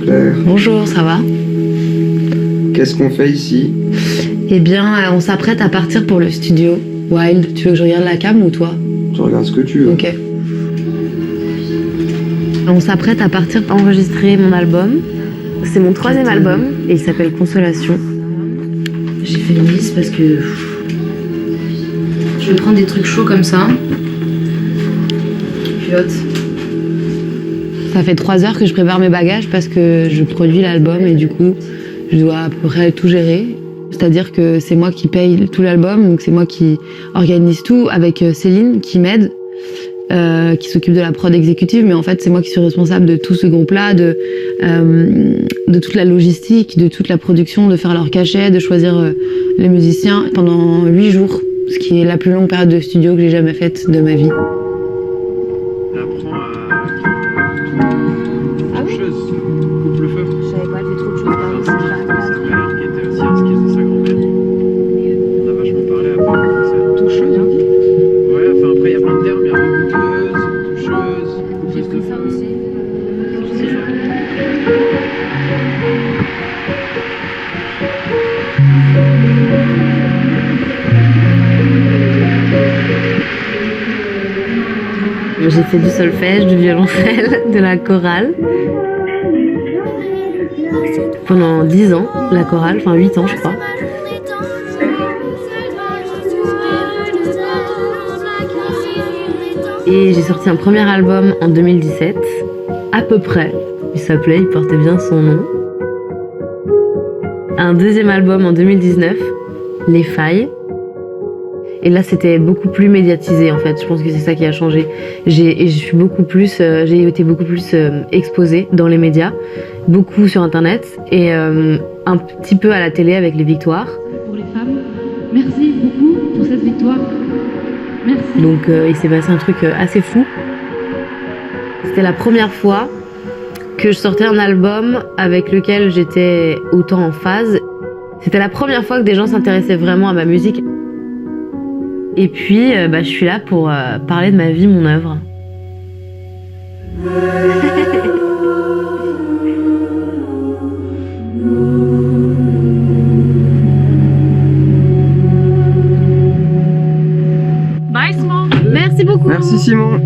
Claire. Bonjour, ça va? Qu'est-ce qu'on fait ici? Eh bien, on s'apprête à partir pour le studio Wild. Tu veux que je regarde la cam ou toi? Tu regardes ce que tu veux. Ok. On s'apprête à partir pour enregistrer mon album. C'est mon 3e album et il s'appelle Consolation. J'ai fait une liste parce que je vais prendre des trucs chauds comme ça. Pilote. Ça fait 3 heures que je prépare mes bagages parce que je produis l'album et du coup, je dois à peu près tout gérer. C'est-à-dire que c'est moi qui paye tout l'album, donc c'est moi qui organise tout avec Céline qui m'aide, qui s'occupe de la prod exécutive, mais en fait c'est moi qui suis responsable de tout ce groupe-là, de toute la logistique, de toute la production, de faire leur cachet, de choisir les musiciens pendant 8 jours, ce qui est la plus longue période de studio que j'ai jamais faite de ma vie. Ah oui? Coupe le feu. Je savais pas, elle fait trop de choses par ici. Sa mère qui était aussi esquisse de sa grand-mère. On a vachement parlé après de ça. Toucheuse? Ouais, enfin après il y a plein de termes, il y a recoupeuse, toucheuse. J'ai pris ça aussi. J'ai fait du solfège, du violoncelle, de la chorale. Pendant 10 ans, la chorale, enfin 8 ans je crois. Et j'ai sorti un premier album en 2017, à peu près. Il portait bien son nom. Un deuxième album en 2019, Les Failles. Et là, c'était beaucoup plus médiatisé, en fait. Je pense que c'est ça qui a changé. J'ai été beaucoup plus exposée dans les médias, beaucoup sur Internet et un petit peu à la télé avec les victoires. Pour les femmes, merci beaucoup pour cette victoire. Merci. Donc, il s'est passé un truc assez fou. C'était la première fois que je sortais un album avec lequel j'étais autant en phase. C'était la première fois que des gens s'intéressaient vraiment à ma musique. Et puis, je suis là pour parler de ma vie, mon œuvre. Bye Simon. Merci beaucoup. Merci Simon.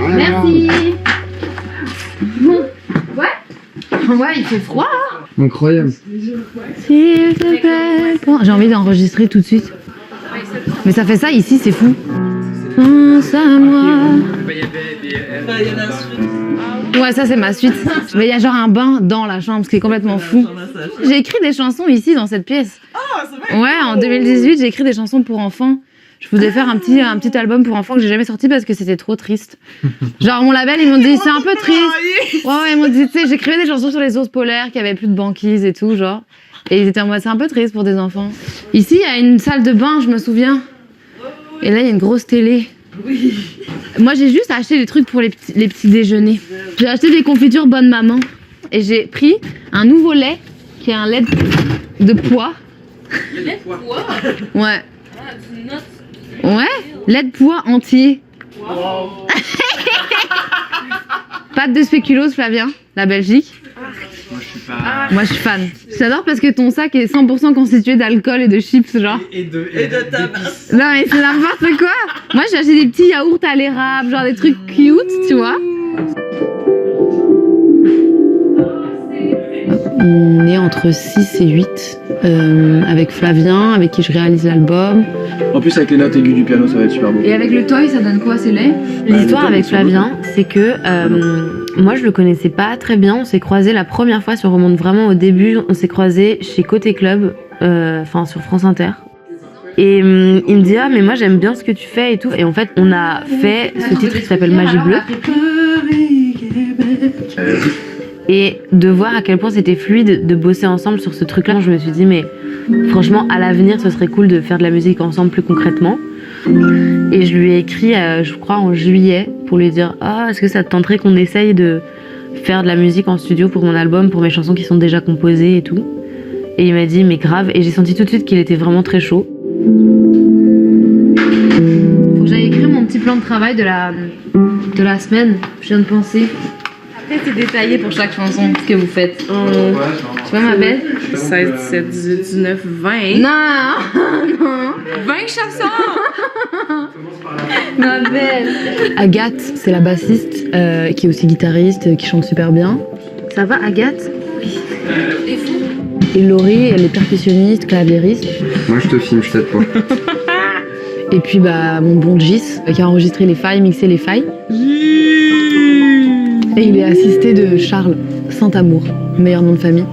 Merci. Ouais, il fait froid. Incroyable. S'il te plaît. J'ai envie d'enregistrer tout de suite. Mais ça fait ça ici, c'est fou. Pense à moi. Ouais, ça c'est ma suite. Mais il y a genre un bain dans la chambre, ce qui est complètement fou. J'ai écrit des chansons ici dans cette pièce. Ouais, en 2018, j'ai écrit des chansons pour enfants. Je voulais faire un petit album pour enfants que j'ai jamais sorti parce que c'était trop triste. Genre mon label, ils m'ont dit c'est un peu triste. Ouais, ils m'ont dit, tu sais, j'écrivais des chansons sur les ours polaires qui avaient plus de banquise et tout, genre. Et ils étaient en mode c'est un peu triste pour des enfants. Ici, il y a une salle de bain, je me souviens. Et là, il y a une grosse télé. Oui. Moi, j'ai juste acheté des trucs pour les petits déjeuners. J'ai acheté des confitures Bonne Maman. Et j'ai pris un nouveau lait, qui est un lait de pois. Le lait de pois? Ouais. Ah, tu notes. Ouais, lait de pois entier. Wow. Pâte de spéculoos, Flavien, la Belgique. Moi, je suis fan. J'adore parce que ton sac est 100% constitué d'alcool et de chips, genre. Et de tabac. Non, mais c'est n'importe quoi. Moi, j'ai acheté des petits yaourts à l'érable, genre des trucs cute, tu vois. On est entre 6 et 8 avec Flavien, avec qui je réalise l'album. En plus, avec les notes aiguës du piano, ça va être super beau. Et avec le toy, ça donne quoi, c'est laid? L'histoire avec Flavien, c'est que moi, je le connaissais pas très bien. On s'est croisés la première fois, si on remonte vraiment au début, on s'est croisés chez Côté Club, enfin sur France Inter. Et il me dit ah mais moi j'aime bien ce que tu fais et tout. Et en fait, on a fait ce titre qui s'appelle Magie Bleue. Et de voir à quel point c'était fluide de bosser ensemble sur ce truc-là, je me suis dit mais franchement à l'avenir ce serait cool de faire de la musique ensemble plus concrètement. Et je lui ai écrit, je crois en juillet, pour lui dire ah est-ce que ça te tenterait qu'on essaye de faire de la musique en studio pour mon album, pour mes chansons qui sont déjà composées et tout. Et il m'a dit mais grave, et j'ai senti tout de suite qu'il était vraiment très chaud. Faut que j'aille écrire mon petit plan de travail de la semaine, je viens de penser. C'est détaillé pour chaque chanson, ce que vous faites. Tu vois ma belle? 16, 17, 18, 19, 20. Non, non. 20 chansons! Ma belle. Agathe, c'est la bassiste, qui est aussi guitariste, qui chante super bien. Ça va, Agathe? Oui. Et Laurie, elle est percussionniste, claviériste. Moi, je te filme, je t'aide pas. Et puis, bah, mon bon Gis, qui a enregistré les failles, mixé les failles. Et il est assisté de Charles Saint-Amour, meilleur nom de famille.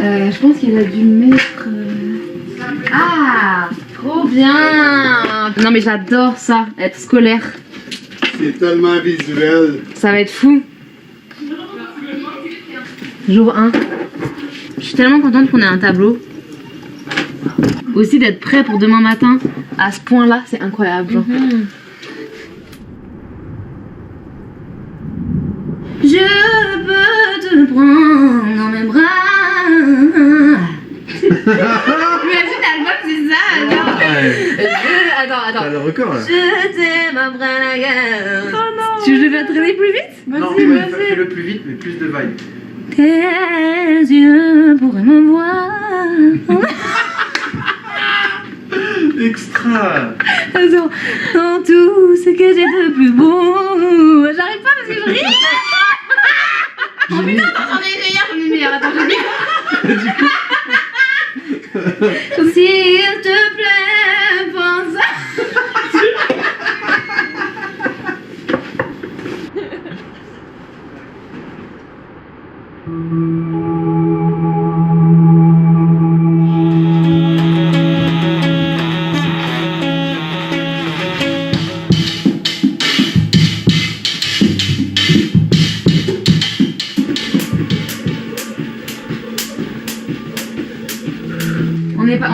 Je pense qu'il a dû mettre... Ah, trop bien. Non mais j'adore ça, être scolaire. C'est tellement visuel. Ça va être fou. Jour 1. Je suis tellement contente qu'on ait un tableau. Aussi d'être prêt pour demain matin. À ce point-là, c'est incroyable. Genre. Je peux te prendre dans mes bras. Imagine l'album, c'est ça. Attends. T'as le record là. Je t'aime après la guerre. Oh non. Tu veux que je le fasse traîner plus vite? Non, fais-le plus vite, mais plus de vibe. Tes yeux pourraient me voir. Extra. Attends, dans tout ce que j'ai de plus beau. J'arrive pas parce que je ris. Oh putain, attends, j'en ai une meilleure, Attends, je dis. S'il te plaît, pense.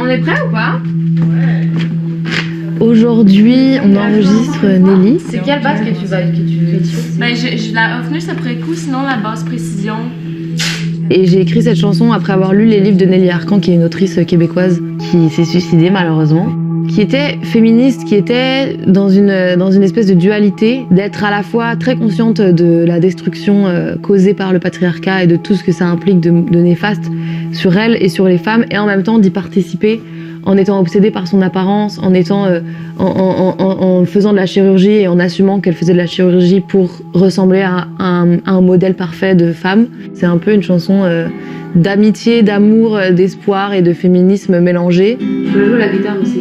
On est prêt ou pas? Ouais. Aujourd'hui, on enregistre Nelly. C'est quelle base que tu vas Ben, je la revenue après coup, sinon la basse précision. Et j'ai écrit cette chanson après avoir lu les livres de Nelly Arcan, qui est une autrice québécoise qui s'est suicidée malheureusement, qui était féministe, qui était dans une espèce de dualité, d'être à la fois très consciente de la destruction causée par le patriarcat et de tout ce que ça implique de néfaste sur elle et sur les femmes, et en même temps d'y participer en étant obsédée par son apparence, en faisant de la chirurgie et en assumant qu'elle faisait de la chirurgie pour ressembler à un modèle parfait de femme. C'est un peu une chanson d'amitié, d'amour, d'espoir et de féminisme mélangé. Je peux jouer la guitare aussi,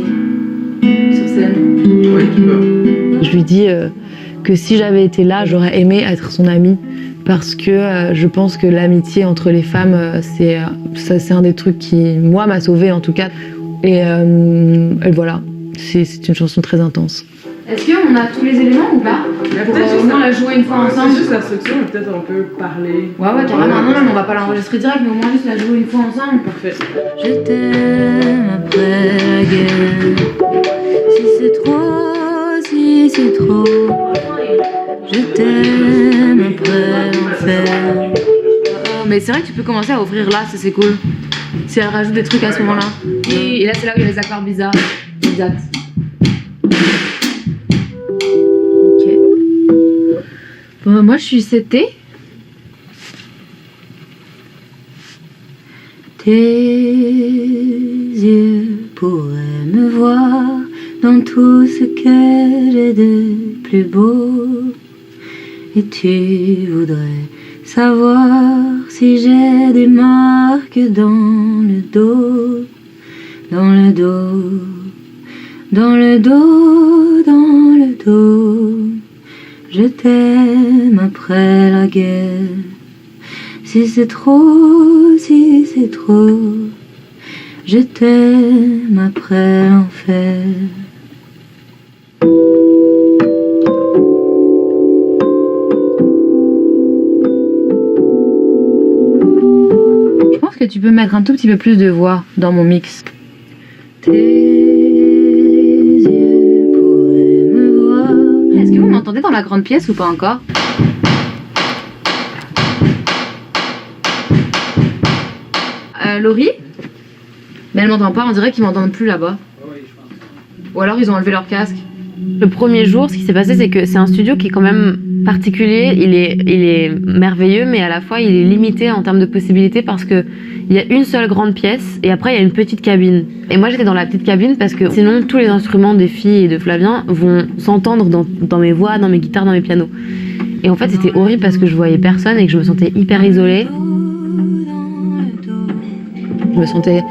sur scène. Oui, tu peux. Je lui dis que si j'avais été là, j'aurais aimé être son amie, parce que je pense que l'amitié entre les femmes, c'est un des trucs qui, moi, m'a sauvée en tout cas. Et voilà, c'est une chanson très intense. Est-ce qu'on a tous les éléments ou pas? Pour au moins la jouer une fois ensemble. Juste l'instruction, mais peut-être on peut parler. Ouais, carrément. Non, on va pas l'enregistrer direct, mais au moins juste la jouer une fois ensemble. Parfait. Je t'aime après la guerre. Si c'est trop, je t'aime après l'enfer. Mais c'est vrai que tu peux commencer à ouvrir là, c'est cool. Si elle rajoute des trucs à ce moment-là. Et là, c'est là où il y a les accords bizarres. Exact. Ok. Bon, moi, je suis CT. Tes yeux pourraient me voir dans tout ce que j'ai de plus beau. Et tu voudrais savoir si j'ai des marques dans le dos, dans le dos, dans le dos, dans le dos. Je t'aime après la guerre. Si c'est trop, je t'aime après l'enfer. Que tu peux mettre un tout petit peu plus de voix dans mon mix. Tes yeux pourraient me voir. Est-ce que vous m'entendez dans la grande pièce ou pas encore? Laurie? Mais elle m'entend pas, on dirait qu'ils m'entendent plus là-bas. Ou alors ils ont enlevé leur casque. Le premier jour, ce qui s'est passé, c'est que c'est un studio qui est quand même particulier, il est merveilleux, mais à la fois il est limité en termes de possibilités parce que il y a une seule grande pièce et après il y a une petite cabine. Et moi j'étais dans la petite cabine parce que sinon tous les instruments des filles et de Flavien vont s'entendre dans mes voix, dans mes guitares, dans mes pianos. Et en fait c'était horrible parce que je voyais personne et que je me sentais hyper isolée. Je me sentais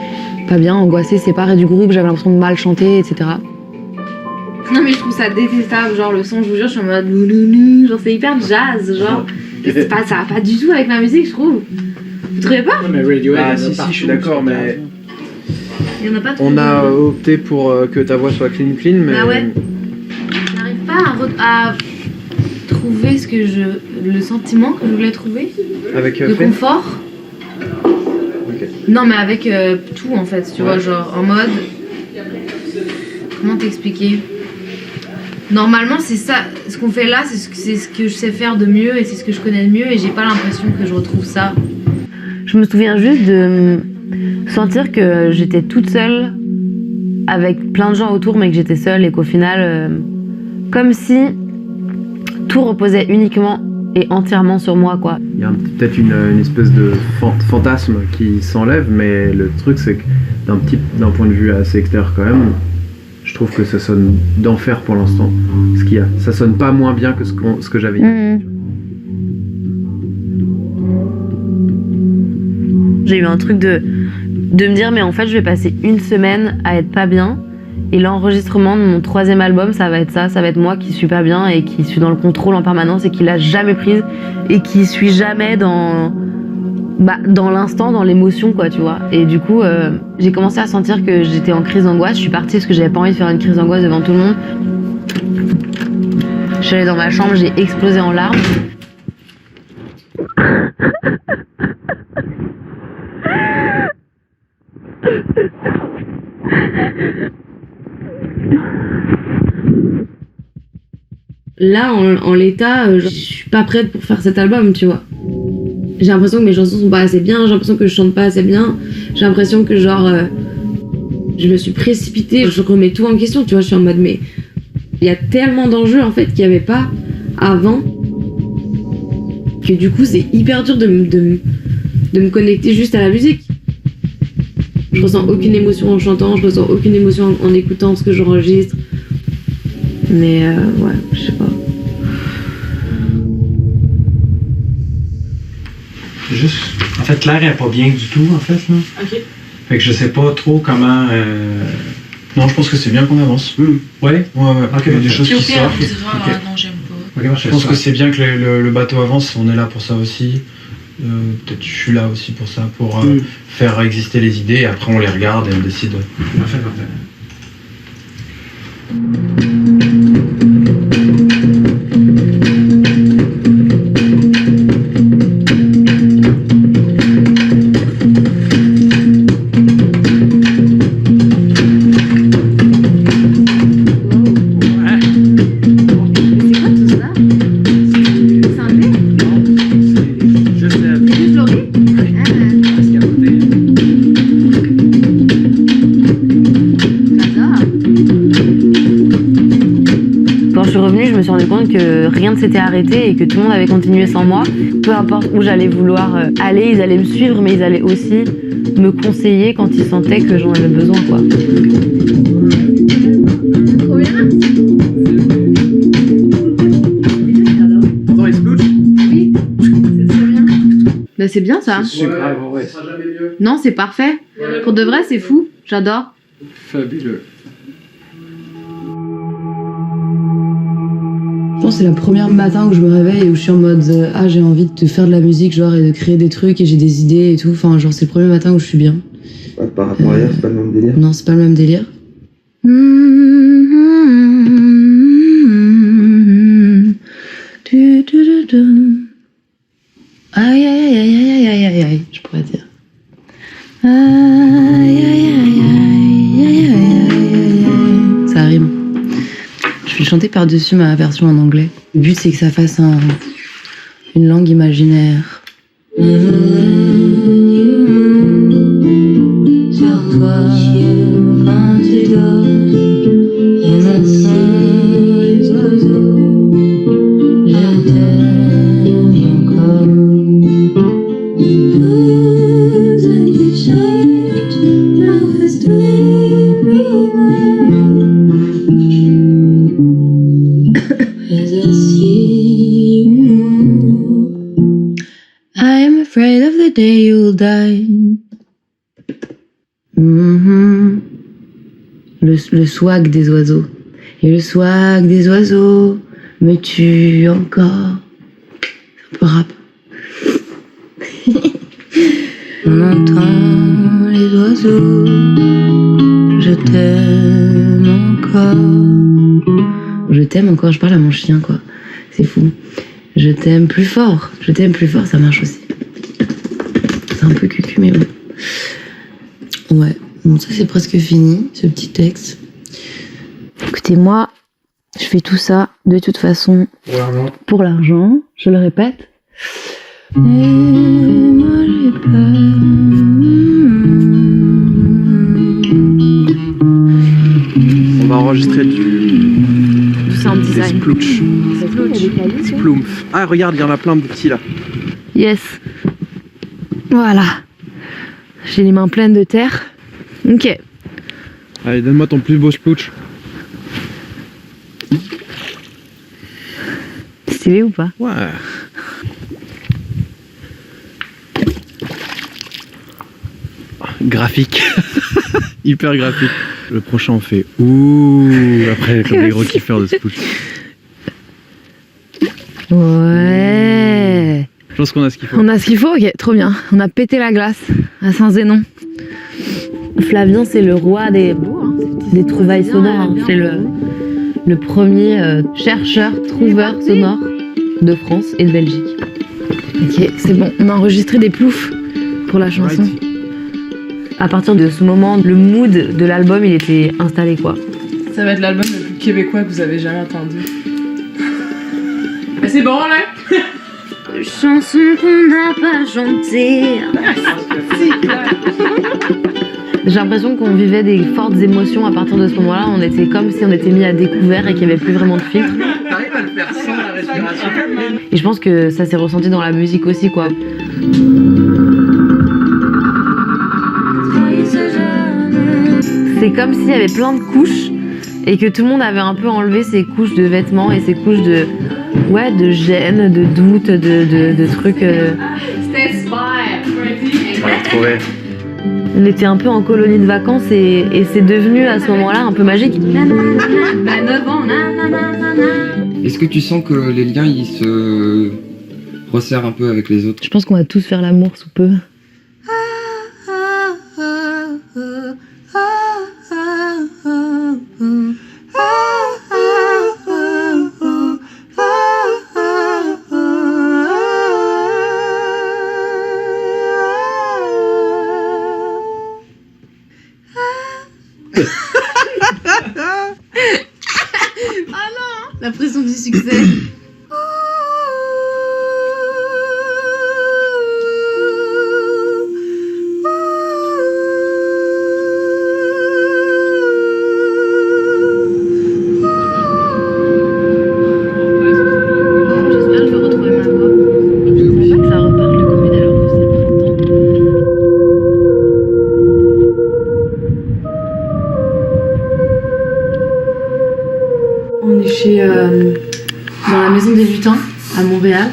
pas bien, angoissée, séparée du groupe, j'avais l'impression de mal chanter, etc. Non mais je trouve ça détestable, genre le son, je vous jure, je suis en mode nounou, genre c'est hyper jazz, genre c'est pas, ça va pas du tout avec ma musique, je trouve. Vous trouvez pas? Non, mais Radiohead, ah, si, je suis d'accord, mais. Il y en a pas trop. On a opté pour que ta voix soit clean, mais. Ah ouais. J'arrive pas à trouver le sentiment que je voulais trouver. Avec le confort. Okay. Non, mais avec tout en fait, tu vois, genre en mode. Comment t'expliquer? Normalement, c'est ça, ce qu'on fait là, c'est ce que je sais faire de mieux et c'est ce que je connais de mieux et j'ai pas l'impression que je retrouve ça. Je me souviens juste de sentir que j'étais toute seule avec plein de gens autour mais que j'étais seule et qu'au final, comme si tout reposait uniquement et entièrement sur moi, quoi. Il y a peut-être une espèce de fantasme qui s'enlève, mais le truc c'est que d'un point de vue assez extérieur quand même, je trouve que ça sonne d'enfer pour l'instant. Ce qu'il y a, ça sonne pas moins bien que ce que j'avais dit. J'ai eu un truc de me dire mais en fait je vais passer une semaine à être pas bien et l'enregistrement de mon 3e album ça va être ça va être moi qui suis pas bien et qui suis dans le contrôle en permanence et qui lâche jamais prise et qui suis jamais dans l'instant, dans l'émotion, quoi, tu vois. Et du coup, j'ai commencé à sentir que j'étais en crise d'angoisse. Je suis partie parce que j'avais pas envie de faire une crise d'angoisse devant tout le monde. Je suis allée dans ma chambre, j'ai explosé en larmes. Là, en l'état, je suis pas prête pour faire cet album, tu vois. J'ai l'impression que mes chansons sont pas assez bien, j'ai l'impression que je chante pas assez bien, j'ai l'impression que genre je me suis précipitée, je remets tout en question, tu vois, je suis en mode mais il y a tellement d'enjeux en fait qu'il y avait pas avant que du coup c'est hyper dur de me connecter juste à la musique. Je ressens aucune émotion en chantant, je ressens aucune émotion en écoutant ce que j'enregistre. Mais ouais, je sais pas. Juste, en fait, l'air est pas bien du tout, en fait, là. Ok. Fait que je sais pas trop comment... Non, je pense que c'est bien qu'on avance. Ouais? Ok, il y a des choses qui sortent. Puis au pire, on dira, non, j'aime pas. Okay, je pense que c'est bien que le bateau avance, on est là pour ça aussi. Peut-être je suis là aussi pour ça, pour faire exister les idées, et après on les regarde et on décide. Parfait. Rien ne s'était arrêté et que tout le monde avait continué sans moi. Peu importe où j'allais vouloir aller, ils allaient me suivre, mais ils allaient aussi me conseiller quand ils sentaient que j'en avais besoin, quoi. Trop bien. Attends, il se couche ? Oui, c'est très bien. Bah, c'est bien ça. C'est super, ouais. Ça sera jamais mieux. Non, c'est parfait. Pour de vrai, c'est fou. J'adore. Fabuleux. Je pense que c'est la première matin où je me réveille et où je suis en mode j'ai envie de faire de la musique genre et de créer des trucs et j'ai des idées et tout. Enfin genre c'est le premier matin où je suis bien. Par rapport à hier, c'est pas le même délire. Non, c'est pas le même délire. Aïe aïe aïe aïe aïe aïe aïe, je pourrais dire. Aïe aïe aïe aïe aïe aïe. Ça rime. Je vais chanter par-dessus ma version en anglais. Le but, c'est que ça fasse une langue imaginaire. Sur toi, quand tu dors, les oiseaux, je t'aime. day you'll die. Le swag des oiseaux. Et le swag des oiseaux me tue encore. C'est un peu rap. On entend les oiseaux. Je t'aime encore. Je t'aime encore, je parle à mon chien, quoi. C'est fou. Je t'aime plus fort. Je t'aime plus fort, ça marche aussi. C'est un peu cucu, mais bon. Ouais. Bon, ça c'est presque fini, ce petit texte. Écoutez, moi, je fais tout ça de toute façon pour l'argent, je le répète. Et moi j'ai peur. On va enregistrer Du sound des design. splouch. Sploomf. Ah, regarde, il y en a plein de petits là. Yes. Voilà. J'ai les mains pleines de terre. Ok. Allez, donne-moi ton plus beau splouch. Stylé ou pas? Ouais. Graphique. Hyper graphique. Le prochain on fait ouh après comme les gros kiffeurs de splouch. Ouais. Je pense qu'on a ce qu'il faut. On a ce qu'il faut, ok, trop bien. On a pété la glace à Saint-Zénon. Flavien, c'est le roi des trouvailles sonores. Hein. C'est le premier chercheur, trouveur sonore de France et de Belgique. Ok, c'est bon. On a enregistré des ploufs pour la chanson. Right. À partir de ce moment, le mood de l'album, il était installé, quoi. Ça va être l'album le plus québécois que vous avez jamais entendu. Mais c'est bon, là? Chanson qu'on n'a pas chantée. J'ai l'impression qu'on vivait des fortes émotions à partir de ce moment-là. On était comme si on était mis à découvert et qu'il n'y avait plus vraiment de filtre. T'arrives à le faire sans la respiration. Et je pense que ça s'est ressenti dans la musique aussi, quoi. C'est comme s'il y avait plein de couches et que tout le monde avait un peu enlevé ses couches de vêtements et ses couches de gêne, de doute, de trucs. On l'a retrouvé. On était un peu en colonie de vacances et c'est devenu à ce moment-là un peu magique. Est-ce que tu sens que les liens ils se resserrent un peu avec les autres? Je pense qu'on va tous faire l'amour sous peu. La pression du succès. J'espère que je vais retrouver ma voix. Je ne savais pas que ça reparte le Covid alors que c'est important. On est chez dans la maison des lutins à Montréal.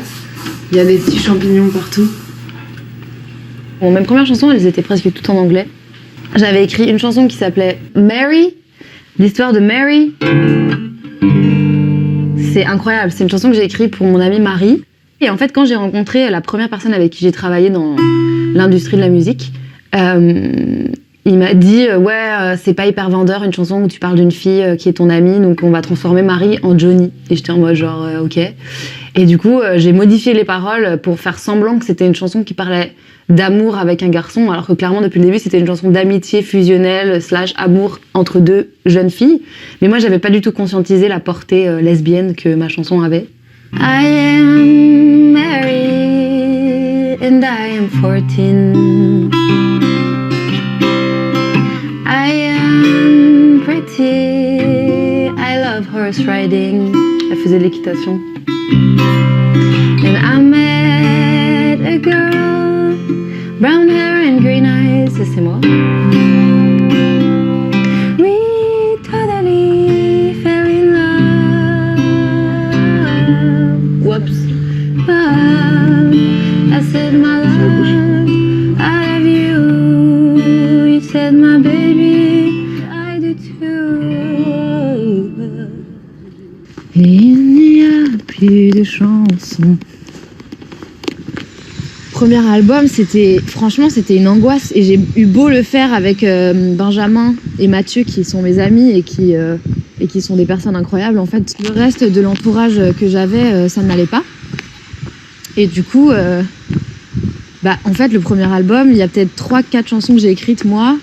Il y a des petits champignons partout. Bon, mes premières chansons, elles étaient presque toutes en anglais. J'avais écrit une chanson qui s'appelait Mary, l'histoire de Mary. C'est incroyable, c'est une chanson que j'ai écrite pour mon amie Marie. Et en fait, quand j'ai rencontré la première personne avec qui j'ai travaillé dans l'industrie de la musique, il m'a dit c'est pas hyper vendeur une chanson où tu parles d'une fille qui est ton amie, donc on va transformer Marie en Johnny. Et j'étais en mode genre ok. Et du coup j'ai modifié les paroles pour faire semblant que c'était une chanson qui parlait d'amour avec un garçon, alors que clairement depuis le début c'était une chanson d'amitié fusionnelle / amour entre deux jeunes filles. Mais moi j'avais pas du tout conscientisé la portée lesbienne que ma chanson avait. I am Mary and I am 14. I am pretty, I love horse riding. Elle faisait de l'équitation. And I met a girl, brown hair and green eyes. Ça c'est moi. We totally fell in love. Whoops. But I said my love Il n'y a plus de chansons. Premier album, c'était une angoisse et j'ai eu beau le faire avec Benjamin et Mathieu qui sont mes amis et qui sont des personnes incroyables. En fait, le reste de l'entourage que j'avais, ça n'allait pas. Et du coup, en fait, le premier album, il y a peut-être 3-4 chansons que j'ai écrites moi.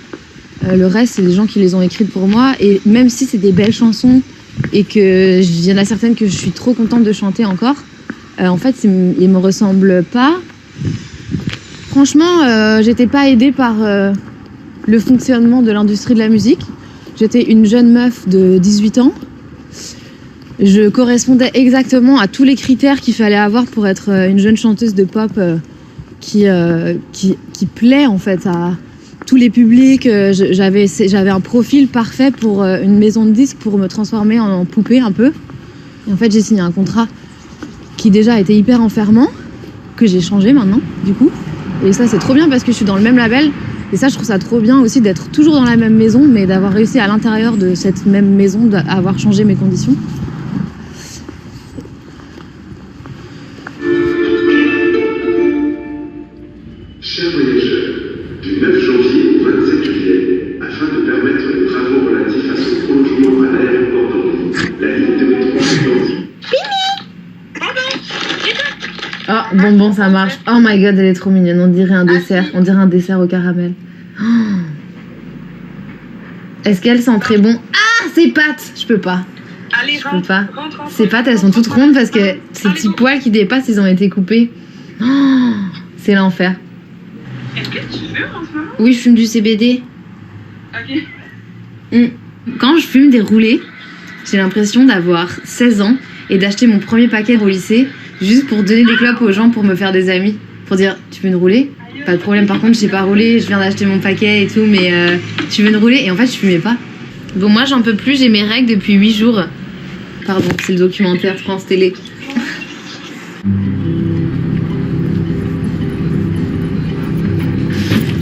Le reste, c'est des gens qui les ont écrites pour moi. Et même si c'est des belles chansons et qu'il y en a certaines que je suis trop contente de chanter encore, en fait, ils me ressemblent pas. Franchement, j'étais pas aidée par le fonctionnement de l'industrie de la musique. J'étais une jeune meuf de 18 ans. Je correspondais exactement à tous les critères qu'il fallait avoir pour être une jeune chanteuse de pop qui plaît en fait à tous les publics. J'avais un profil parfait pour une maison de disques pour me transformer en poupée un peu. Et en fait, j'ai signé un contrat qui déjà était hyper enfermant, que j'ai changé maintenant, du coup. Et ça, c'est trop bien parce que je suis dans le même label. Et ça, je trouve ça trop bien aussi d'être toujours dans la même maison, mais d'avoir réussi à l'intérieur de cette même maison, d'avoir changé mes conditions. Chers voyageurs, du 9 janvier au 27 juillet, afin de permettre les travaux relatifs à son prolongement à l'aéroport d'Orly, la ligne de métro Orly. Oh, bonbon, ça marche. Oh my god, elle est trop mignonne. On dirait un dessert. On dirait un dessert au caramel. Oh. Est-ce qu'elles sentent très bon? Ah, ces pâtes! Je peux pas. Je peux pas. Ces pâtes, elles sont toutes rondes parce que ces petits poils qui dépassent, ils ont été coupés. Oh, c'est l'enfer. Est-ce que tu fumes en ce moment? Oui, je fume du CBD. Ok. Quand je fume des roulés, j'ai l'impression d'avoir 16 ans et d'acheter mon premier paquet au lycée juste pour donner des clopes aux gens pour me faire des amis. Pour dire, tu veux une roulée? Pas de problème, par contre, je sais pas rouler, je viens d'acheter mon paquet et tout, mais tu veux une roulée? Et en fait, je fumais pas. Bon, moi, j'en peux plus, j'ai mes règles depuis 8 jours. Pardon, c'est le documentaire France Télé.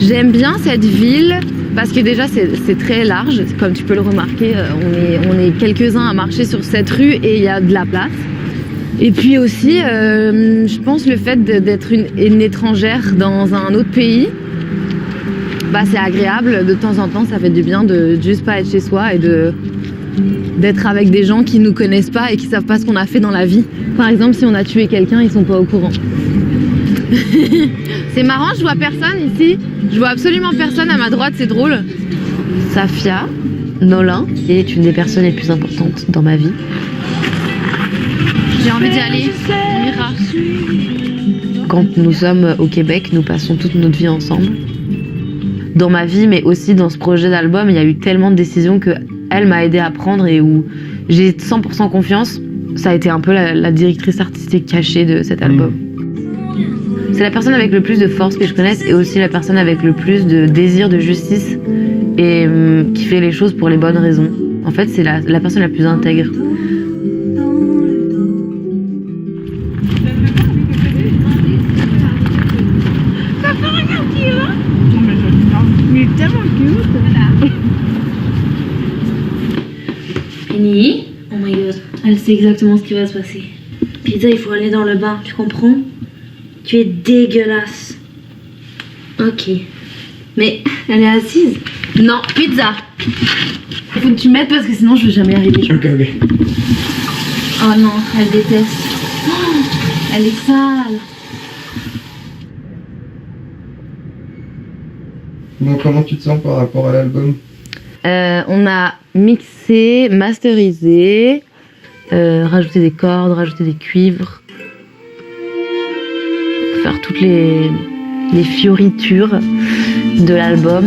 J'aime bien cette ville parce que déjà c'est très large, comme tu peux le remarquer, on est quelques-uns à marcher sur cette rue et il y a de la place. Et puis aussi, je pense le fait d'être une étrangère dans un autre pays, c'est agréable. De temps en temps, ça fait du bien de juste pas être chez soi et d'être avec des gens qui nous connaissent pas et qui savent pas ce qu'on a fait dans la vie. Par exemple, si on a tué quelqu'un, ils sont pas au courant. C'est marrant, je vois personne ici. Je vois absolument personne à ma droite, c'est drôle. Safia Nolin est une des personnes les plus importantes dans ma vie. J'ai envie d'y aller, on ira. Quand nous sommes au Québec, nous passons toute notre vie ensemble. Dans ma vie, mais aussi dans ce projet d'album, il y a eu tellement de décisions qu'elle m'a aidé à prendre et où j'ai 100% confiance. Ça a été un peu la directrice artistique cachée de cet album. C'est la personne avec le plus de force que je connaisse et aussi la personne avec le plus de désir de justice et qui fait les choses pour les bonnes raisons. En fait, c'est la personne la plus intègre. Penny, oh my god, elle sait exactement ce qui va se passer. Pizza, il faut aller dans le bain, tu comprends? Tu es dégueulasse. Ok. Mais elle est assise. Non, pizza. Il faut que tu m'aides parce que sinon je vais jamais y arriver. Ok. Oh non, elle déteste. Oh, elle est sale. Bon, comment tu te sens par rapport à l'album? On a mixé, masterisé, rajouté des cordes, rajouté des cuivres. Faire toutes les fioritures de l'album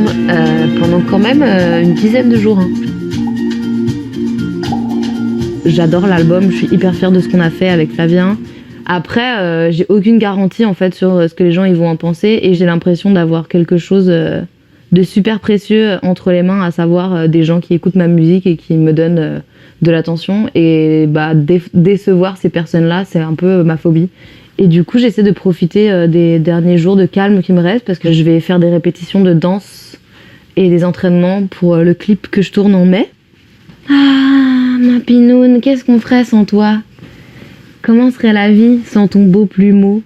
pendant quand même une dizaine de jours. J'adore l'album, je suis hyper fière de ce qu'on a fait avec Flavien. Après, j'ai aucune garantie en fait sur ce que les gens ils vont en penser et j'ai l'impression d'avoir quelque chose de super précieux entre les mains, à savoir des gens qui écoutent ma musique et qui me donnent de l'attention. Et décevoir ces personnes-là, c'est un peu ma phobie. Et du coup, j'essaie de profiter des derniers jours de calme qui me restent parce que je vais faire des répétitions de danse et des entraînements pour le clip que je tourne en mai. Ah, ma pinoune, qu'est-ce qu'on ferait sans toi? Comment serait la vie sans ton beau plumeau?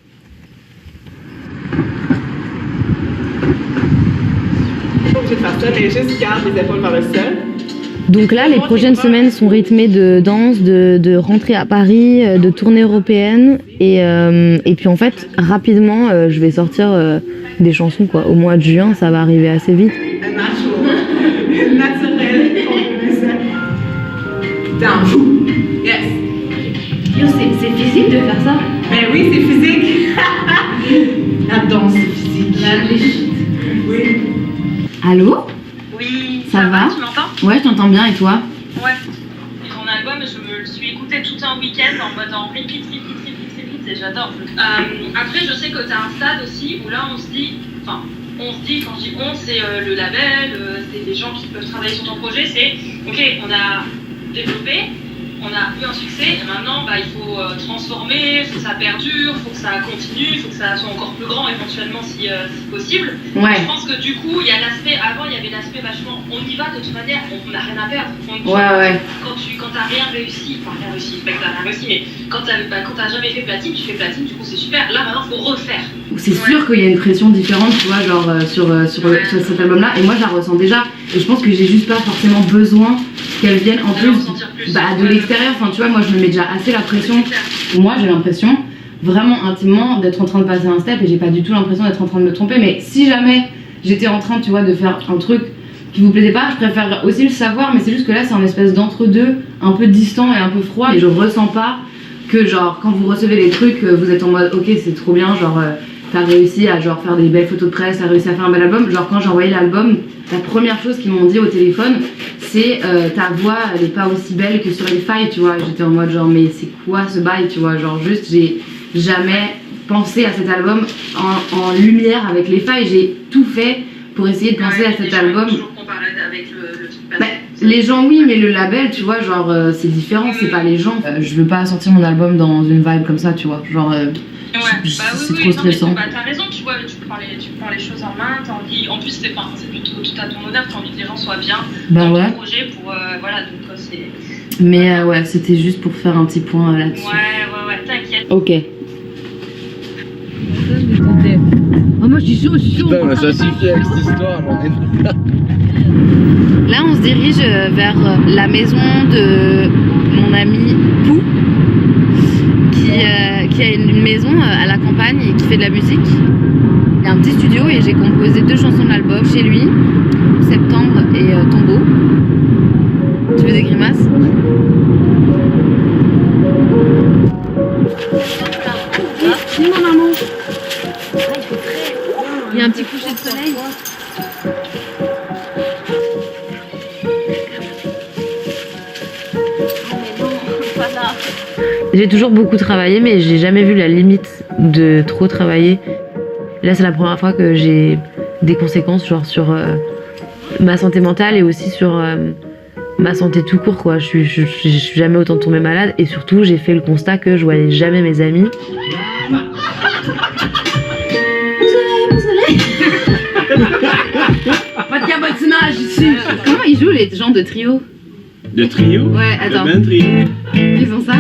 Je vais faire ça, mais juste garde les épaules vers le sol. Donc là, les prochaines semaines sont rythmées de danse, de rentrée à Paris, de tournée européenne. Et puis en fait, rapidement, je vais sortir des chansons, quoi. Au mois de juin, ça va arriver assez vite. Naturel. Down. Yes. Yo, c'est physique de faire ça? Ben oui, c'est physique. La danse, c'est physique. Oui. Allô? Oui, Ça va? Tu m'entends? Ouais, je t'entends bien, et toi? Ouais. Et ton album, je me le suis écouté tout un week-end en mode en repeat, et j'adore. Après, je sais que t'as un stade aussi où là, on se dit, quand je dis on, c'est le label, c'est des gens qui peuvent travailler sur ton projet, c'est, ok, on a développé, on a eu un succès, et maintenant, il faut transformer, il faut que ça perdure, il faut que ça continue, il faut que ça soit encore plus grand éventuellement si possible. Ouais. Je pense que du coup, il y a l'aspect, avant, il y avait l'aspect vachement, on y va de toute manière, on n'a rien à perdre. Ouais. Quand t'as rien réussi, c'est pas que t'as rien réussi, mais quand t'as jamais fait platine, tu fais platine, du coup c'est super. Là maintenant, faut refaire. C'est sûr qu'il y a une pression différente, tu vois, genre sur cet album-là. Et moi, je la ressens déjà. Et je pense que j'ai juste pas forcément besoin qu'elle vienne en plus de l'extérieur. Enfin, tu vois, moi, je me mets déjà assez la pression. Moi, j'ai l'impression, vraiment intimement, d'être en train de passer un step. Et j'ai pas du tout l'impression d'être en train de me tromper. Mais si jamais j'étais en train, tu vois, de faire un truc qui vous plaisait pas, je préfère aussi le savoir. Mais c'est juste que là, c'est un espèce d'entre-deux, un peu distant et un peu froid. Et je ressens pas que, genre, quand vous recevez les trucs, vous êtes en mode, ok, c'est trop bien, genre... t'as réussi à genre faire des belles photos de presse, t'as réussi à faire un bel album. Genre quand j'ai envoyé l'album, la première chose qu'ils m'ont dit au téléphone, c'est ta voix elle est pas aussi belle que sur les failles, tu vois. J'étais en mode genre mais c'est quoi ce bail, tu vois. Genre juste j'ai jamais pensé à cet album en lumière avec les failles. J'ai tout fait pour essayer de penser à cet album. Avec les gens oui, mais le label, tu vois, genre c'est différent, c'est pas les gens. Je veux pas sortir mon album dans une vibe comme ça, tu vois. Genre c'est trop stressant. T'as raison, tu vois, tu prends les choses en main, t'as envie, en plus c'est plutôt tout à ton honneur, t'as envie que les gens soient bien dans ton projet pour, voilà, donc c'est... Mais ouais, c'était juste pour faire un petit point là-dessus. Ouais, t'inquiète. Ok. Oh, moi je suis chaud. Putain, ça suffit avec cette histoire, j'en ai... Là, on se dirige vers la maison de mon ami Pou, qui a une maison à la campagne et qui fait de la musique. Il y a un petit studio et j'ai composé 2 chansons de l'album chez lui, Septembre et Tombeau. Tu veux des grimaces? Dis mon amour. Il y a un petit coucher de soleil. J'ai toujours beaucoup travaillé, mais j'ai jamais vu la limite de trop travailler. Là, c'est la première fois que j'ai des conséquences, genre sur ma santé mentale et aussi sur ma santé tout court, quoi. Je suis jamais autant tombée malade et surtout, j'ai fait le constat que je voyais jamais mes amis. Pas de cabotinage ici. Comment ils jouent les gens de trio? De trio? Ouais, attends. Le même trio. Ils ont ça?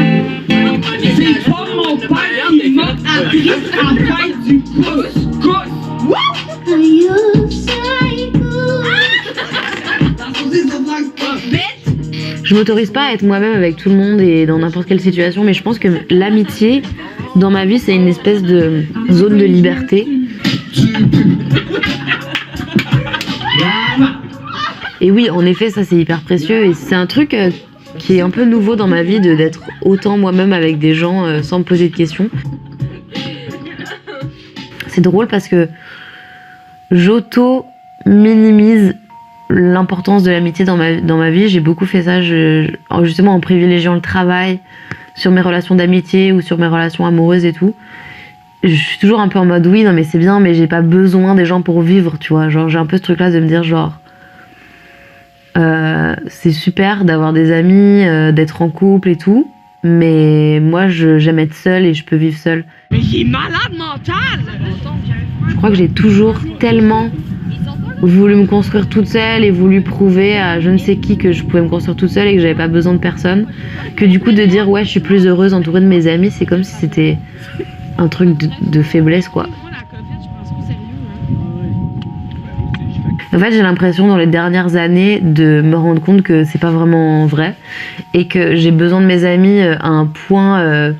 C'est pas mon père qui m'a appris à faire du couscous. Je m'autorise pas à être moi-même avec tout le monde et dans n'importe quelle situation, mais je pense que l'amitié, dans ma vie, c'est une espèce de zone de liberté. Et oui, en effet, ça c'est hyper précieux et c'est un truc qui est un peu nouveau dans ma vie d'être autant moi-même avec des gens sans me poser de questions. C'est drôle parce que j'auto-minimise l'importance de l'amitié dans ma vie. J'ai beaucoup fait ça justement en privilégiant le travail sur mes relations d'amitié ou sur mes relations amoureuses et tout. Je suis toujours un peu en mode oui, non mais c'est bien, mais j'ai pas besoin des gens pour vivre, tu vois. Genre j'ai un peu ce truc là de me dire genre c'est super d'avoir des amis, d'être en couple et tout, mais moi j'aime être seule et je peux vivre seule. Mais il est malade mental. Je crois que j'ai toujours tellement voulu me construire toute seule et voulu prouver à je ne sais qui que je pouvais me construire toute seule et que j'avais pas besoin de personne, que du coup de dire ouais je suis plus heureuse entourée de mes amis, c'est comme si c'était un truc de faiblesse quoi. En fait j'ai l'impression dans les dernières années de me rendre compte que c'est pas vraiment vrai et que j'ai besoin de mes amis à un point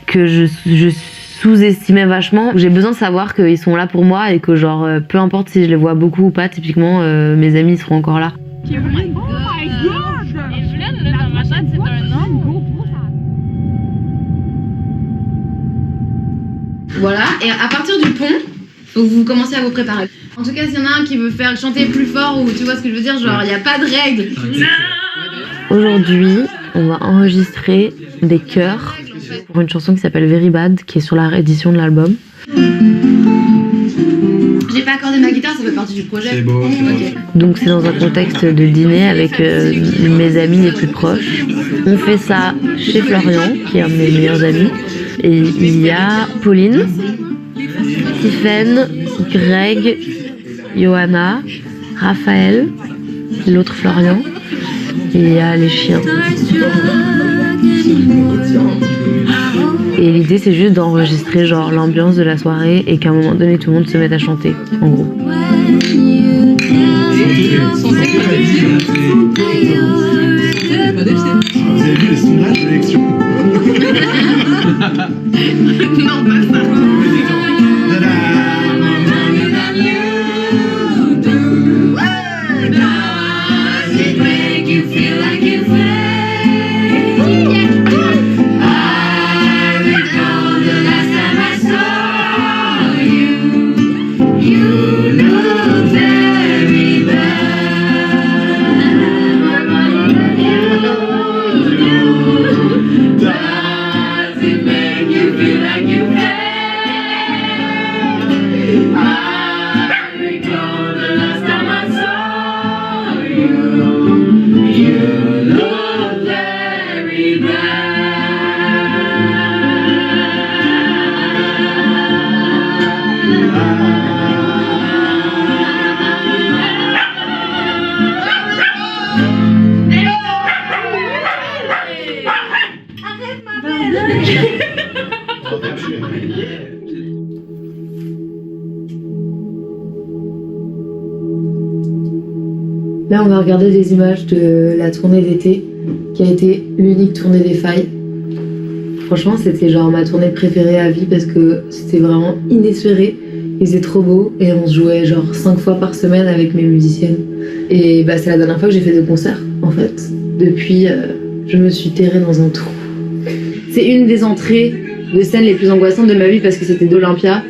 que je sous-estimais vachement. J'ai besoin de savoir qu'ils sont là pour moi et que genre peu importe si je les vois beaucoup ou pas, typiquement mes amis seront encore là. Oh my god! Evelyne, là, dans ma tête, c'est un homme. Voilà, et à partir du pont, faut que vous commencez à vous préparer. En tout cas, s'il y en a un qui veut faire chanter plus fort ou tu vois ce que je veux dire, genre il n'y a pas de règle. Aujourd'hui, on va enregistrer des chœurs pour une chanson qui s'appelle Very Bad, qui est sur la réédition de l'album. J'ai pas accordé ma guitare, ça fait partie du projet. C'est beau, c'est beau. Ok. Donc c'est dans un contexte de dîner avec mes amis les plus proches. On fait ça chez Florian, qui est un de mes meilleurs amis. Et il y a Pauline, Stephen, Greg, Johanna, Raphaël, l'autre Florian. Et il y a les chiens. Et l'idée c'est juste d'enregistrer genre l'ambiance de la soirée et qu'à un moment donné tout le monde se mette à chanter, en gros. Vous avez vu les sondages d'élection? Non, pas ça. Là, on va regarder des images de la tournée d'été, qui a été l'unique tournée des Failles. Franchement, c'était genre ma tournée préférée à vie parce que c'était vraiment inespéré. Il faisait trop beau et on se jouait genre 5 fois par semaine avec mes musiciennes. Et bah, c'est la dernière fois que j'ai fait de concerts, en fait. Depuis, je me suis terrée dans un trou. C'est une des entrées de scène les plus angoissantes de ma vie parce que c'était d'Olympia.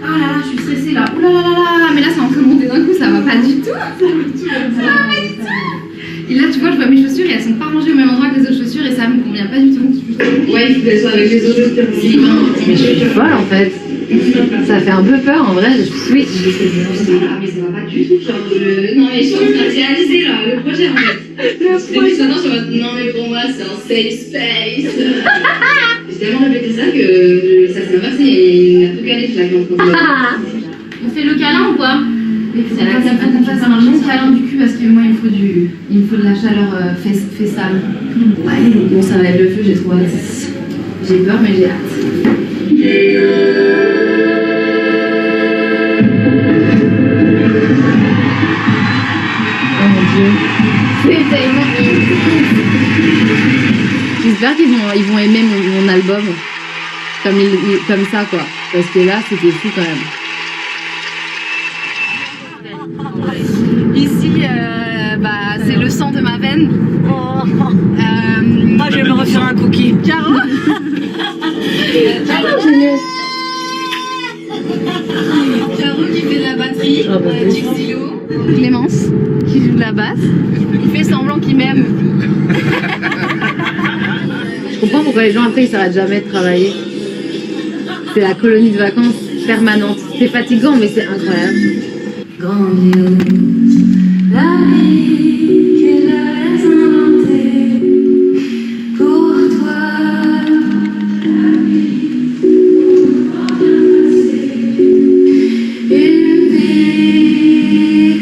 Oh là là, je suis stressée là. Oh là là là là, mais là c'est en train de monter d'un coup, ça va pas du tout. Ça va pas du tout. Et là tu vois, je vois mes chaussures et elles sont pas rangées au même endroit que les autres chaussures et ça me convient pas du tout. Ouais, il faut qu'elles soient avec les autres. Si, mais je suis folle en fait. Ça fait un peu peur en vrai. Oui. Mais ça va pas du tout. Genre, non mais je suis en train de réaliser là, le projet en fait. Depuis ce matin, je me dis non mais pour moi c'est un safe space. J'ai tellement répété ça que ça s'est inversé et il a tout calé, je l'avais en train de... On fait le câlin ou quoi? Ça faut qu'on fasse un long câlin du cul parce que moi il me faut de la chaleur fessale. Ouais, bon ça va être le feu, j'ai trop hâte. J'ai peur mais j'ai hâte. Oh mon dieu. C'est tellement... J'espère qu'ils vont aimer mon album comme ça quoi. Parce que là c'était fou quand même. Ici, c'est le sang de ma veine. Moi, je vais me refaire un cookie. Caro Caro qui fait de la batterie, du xylo. Clémence qui joue de la basse. Il fait semblant qu'il m'aime. Je comprends pourquoi les gens après ils s'arrêtent jamais de travailler. C'est la colonie de vacances permanente. C'est fatigant mais c'est incroyable. Grandiose, la vie qu'il a inventée pour toi. La vie une vie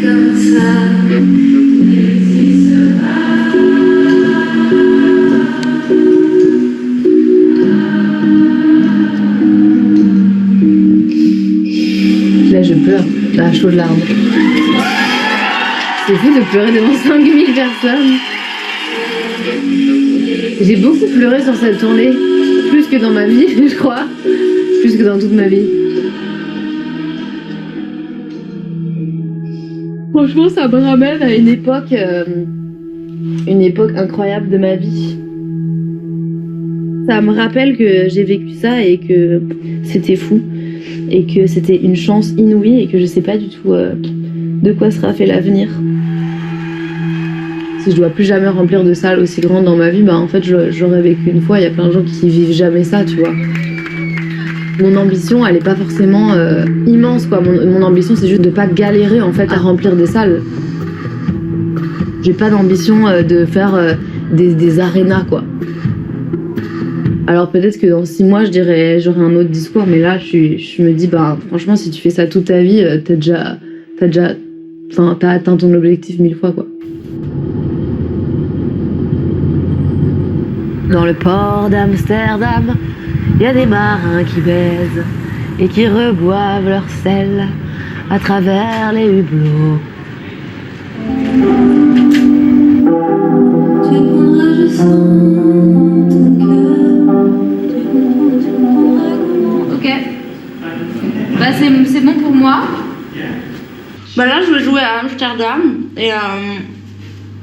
chaudes larmes. C'est fou de pleurer devant 5000 personnes. J'ai beaucoup pleuré sur cette tournée, plus que dans ma vie, je crois, plus que dans toute ma vie. Franchement, ça me ramène à une époque incroyable de ma vie. Ça me rappelle que j'ai vécu ça et que c'était fou et que c'était une chance inouïe et que je sais pas du tout de quoi sera fait l'avenir. Si je dois plus jamais remplir de salles aussi grandes dans ma vie, bah en fait j'aurais vécu une fois. Il y a plein de gens qui vivent jamais ça, tu vois. Mon ambition, elle est pas forcément immense, quoi. Mon ambition, c'est juste de pas galérer en fait à remplir des salles. J'ai pas d'ambition de faire des arénas, quoi. Alors peut-être que dans 6 mois, j'aurai un autre discours, mais là, je me dis, bah franchement, si tu fais ça toute ta vie, t'as atteint ton objectif 1000 fois, quoi. Dans le port d'Amsterdam, il y a des marins qui baisent et qui reboivent leur sel à travers les hublots. Tu prendras, je sens ton cœur. Tu comprendras comment. Ok. Bah c'est bon pour moi. Bah là je vais jouer à Amsterdam et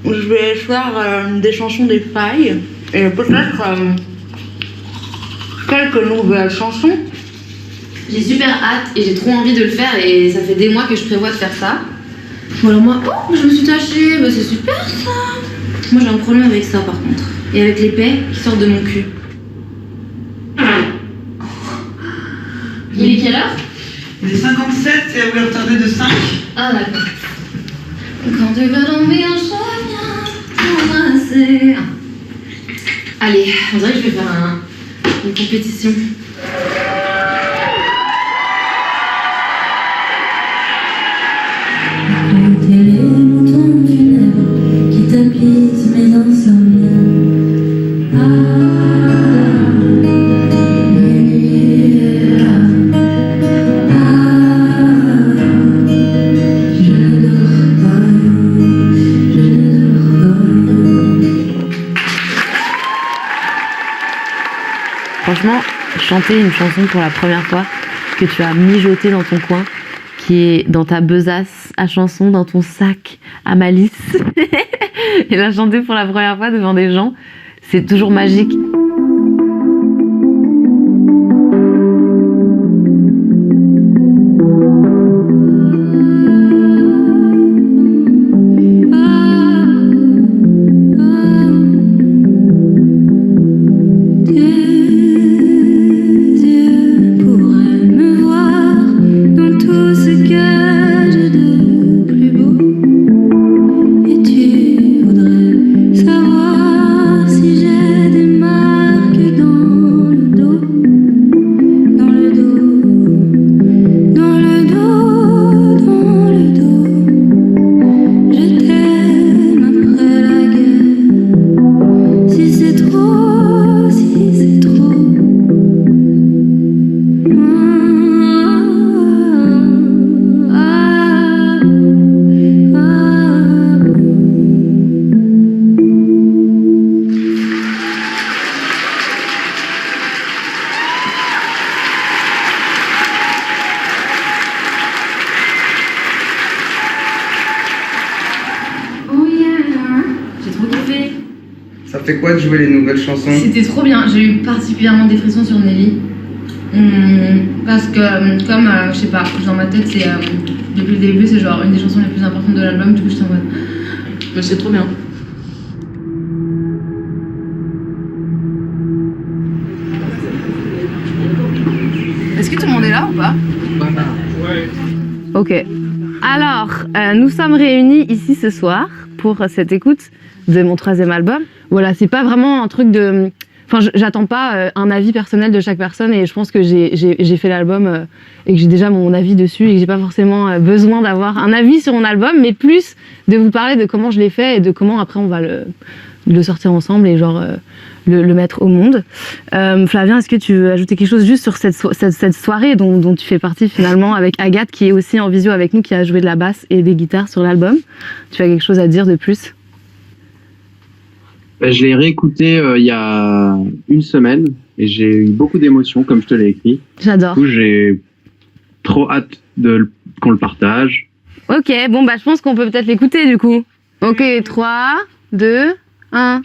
je vais faire des chansons des failles et peut-être quelques nouvelles chansons. J'ai super hâte et j'ai trop envie de le faire et ça fait des mois que je prévois de faire ça. Bon alors moi, oh je me suis tachée, bah c'est super ça. Moi j'ai un problème avec ça par contre. Et avec les paix qui sortent de mon cul. Il est quelle heure? Il est 57 et vous êtes retardé de 5. Ah d'accord. Quand tu vas tomber un chien, t'embrasser. Allez, on dirait que je vais faire une compétition. Écoutez les moutons funèbres qui tapissent mes insomnies. Franchement, chanter une chanson pour la première fois que tu as mijotée dans ton coin, qui est dans ta besace à chanson, dans ton sac à malice, et la chanter pour la première fois devant des gens, c'est toujours magique. Ça fait quoi de jouer les nouvelles chansons? C'était trop bien, j'ai eu particulièrement des frissons sur Nelly. Parce que, comme, je sais pas, dans ma tête, c'est depuis le début, c'est genre une des chansons les plus importantes de l'album, du coup, j'étais en mode. Mais c'est trop bien. Est-ce que tout le monde est là ou pas? Ouais. Ok. Alors, nous sommes réunis ici ce soir pour cette écoute de mon 3e album. Voilà, c'est pas vraiment un truc de... Enfin, j'attends pas un avis personnel de chaque personne et je pense que j'ai fait l'album et que j'ai déjà mon avis dessus et que j'ai pas forcément besoin d'avoir un avis sur mon album, mais plus de vous parler de comment je l'ai fait et de comment après on va le sortir ensemble et genre le mettre au monde. Flavien, est-ce que tu veux ajouter quelque chose juste sur cette soirée dont tu fais partie finalement avec Agathe, qui est aussi en visio avec nous, qui a joué de la basse et des guitares sur l'album? Tu as quelque chose à dire de plus? Je l'ai réécouté il y a une semaine et j'ai eu beaucoup d'émotions, comme je te l'ai écrit. J'adore. Du coup, j'ai trop hâte qu'on le partage. Ok, bon bah je pense qu'on peut peut-être l'écouter du coup. Ok, 3, 2, 1.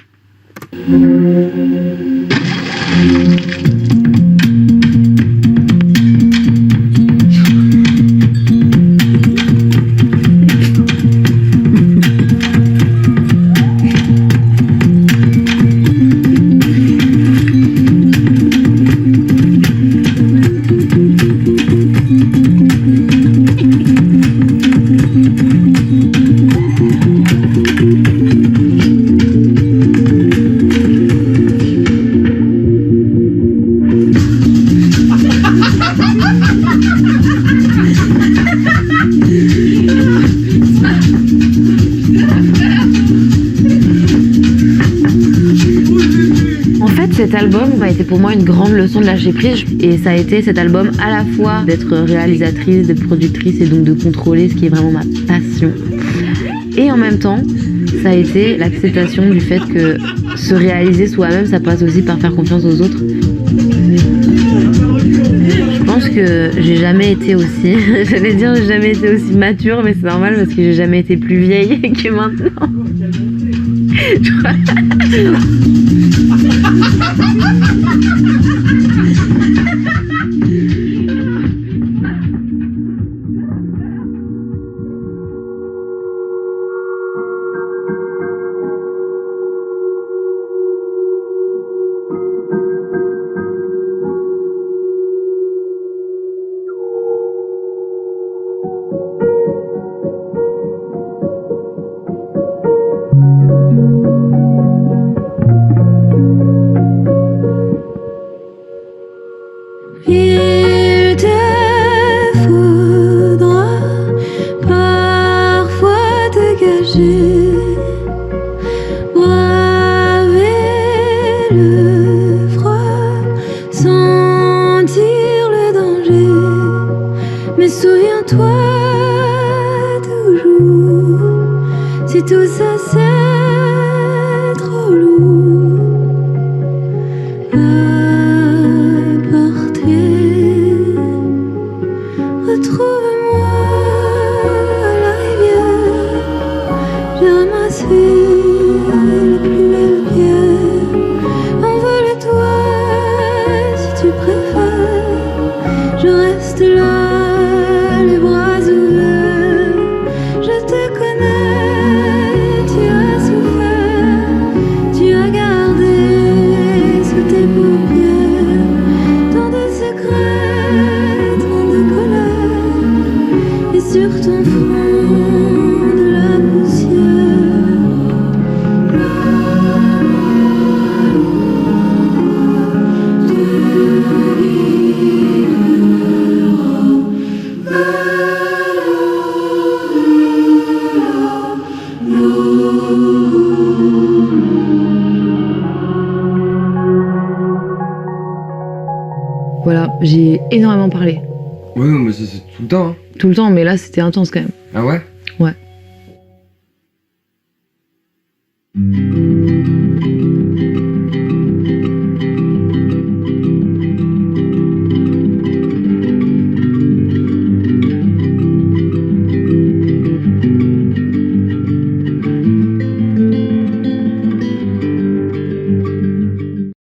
Cet album a été pour moi une grande leçon de lâcher prise, et ça a été cet album à la fois d'être réalisatrice, d'être productrice et donc de contrôler ce qui est vraiment ma passion. Et en même temps, ça a été l'acceptation du fait que se réaliser soi-même, ça passe aussi par faire confiance aux autres. Je pense que j'ai jamais été aussi, j'allais dire j'ai jamais été aussi mature, mais c'est normal parce que j'ai jamais été plus vieille que maintenant. Il te faudra parfois te cacher, braver le froid, sentir le danger. Mais souviens-toi toujours, si tout ça c'est trop lourd à porter, retrouve-moi à la rivière. J'ai ramassé les plus belles pierres. Envole-toi si tu préfères, je reste là, les bras ouverts. Je te connais, tu as souffert, tu as gardé sous tes paupières tant de secrets, tant de colère, et sur ton front de la Voilà, j'ai énormément parlé. Ouais, mais c'est tout le temps. Hein. Tout le temps, mais là c'était intense quand même. Ah ouais?